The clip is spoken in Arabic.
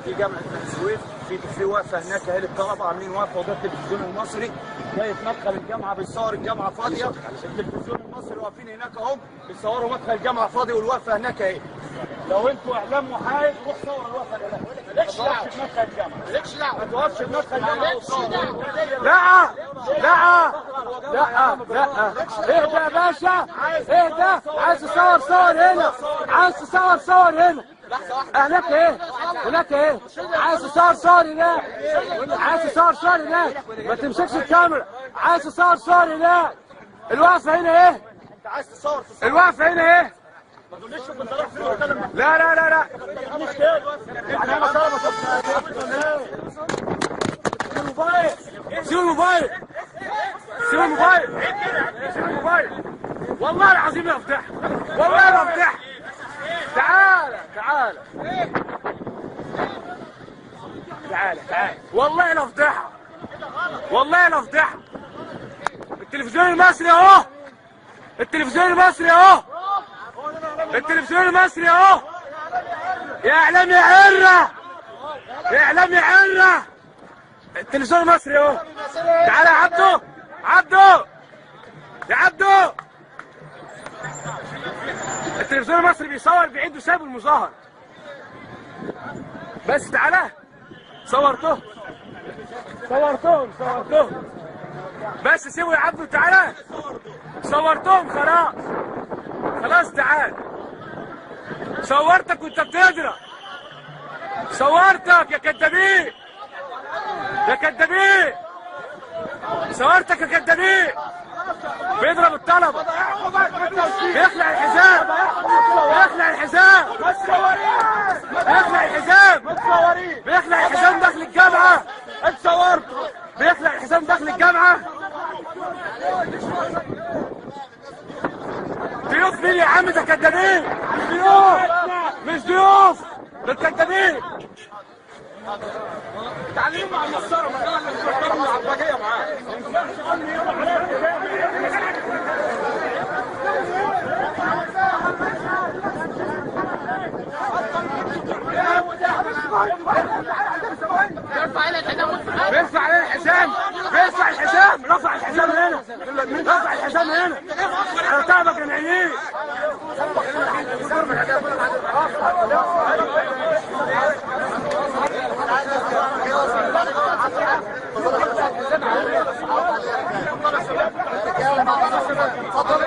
في جامعه السويس، في وقفه هناك اهالي الطلبه عاملين وقفه، وده التلفزيون المصري جاي في مدخل الجامعه بيصور الجامعه فاضيه، التلفزيون المصري واقفين هناك اهم بيصوروا مدخل الجامعه فاضي والوقفه هناك اهي. لو انتوا اعلام محايد روح صور الوقفه هناك. مالكش دعوه بمدخل الجامعه، مالكش دعوه، ما توقفش بمدخل الجامعه وتصور. لا لا لا لا، اهدى يا باشا، اهدى. عايز تصور صور هنا، عايز تصور صور هنا. هناك ايه؟ هناك ايه؟ عايز تصور صور هناك، عايز تصور صور هناك، ما تمسكش الكاميرا. عايز تصور صور هناك. الوقفه هنا ايه؟ انت عايز تصور الوقفه هنا ايه؟ ما تقوليش كنت رايح فين وكلم. لا لا لا لا، مش كده. يعني انا طالب سيب الموبايل، سيب الموبايل، سيب الموبايل، سيب الموبايل. والله العظيم لا افتح، والله لا افتح. تعال تعال تعال تعال، والله لا افتحها، والله لا افتحها. التلفزيون المصري اهو، التلفزيون المصري اهو، التلفزيون المصري اهو. يا اعلامي عره، يا اعلامي عره. التلفزيون المصري اهو. تعال يا عبدو، عبدو يا عبدو. التلفزيون المصري بيصور بعيد وساب المظاهر. بس تعالى صورتهم، صورتهم بس سيبوا يا عبدو. تعالى صورتهم خلاص، خلاص تعال. صورتك وانت بتضرب، صورتك يا كدابين، يا كدابين، صورتك يا كدابين. بيضرب الطلبه، بيخلع الحزام، بيخلع الحزام، بيخلع الحزام، بيخلع الحزام داخل الجامعه. اتصورت بيخلع الحزام داخل الجامعه. ضيوف مين يا عم؟ ده كدابين، ضيوف مش ضيوف، ده كدابين. تعليم مع المسطره، ما المسطره العباجيه معاه. بيرفع عليه الحزام، بيرفع الحزام، رفع الحزام هنا، رفع الحزام هنا. انا تعبك يا نعيم. اتفضل.